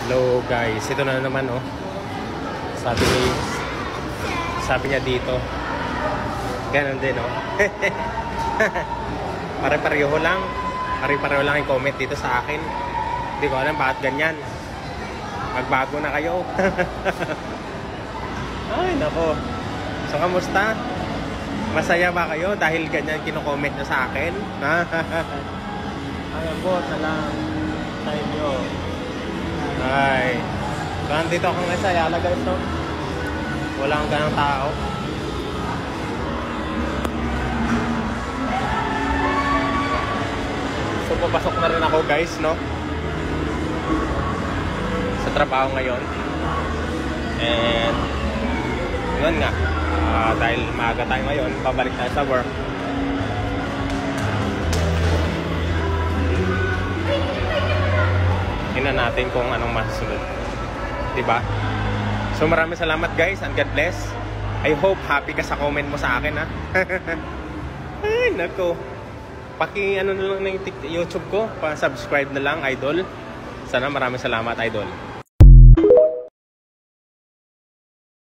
Hello guys, ito na naman oh. Sabi niya dito. Ganun din oh. Pare-pareho lang. Pare-pareho lang yung comment dito sa akin. Hindi ko alam bakit ganyan. Magbago na kayo. Ay nako. So kamusta? Masaya ba kayo dahil ganyan kino-comment na sa akin? Ay abot na lang sa inyo. Ay. So nandito ako ngayon sa Ayala guys no? Wala kang ganang tao. So papasok na rin ako guys no? Sa trabaho ngayon. And yun nga. Dahil maaga tayo ngayon, pabalik tayo sa work. Tingnan natin kung anong masusunod. Diba? So maraming salamat guys and God bless. I hope happy ka sa comment mo sa akin ha. Ay nako. Paki ano na lang ng YouTube ko, pa-subscribe na lang idol. Sana maraming salamat idol.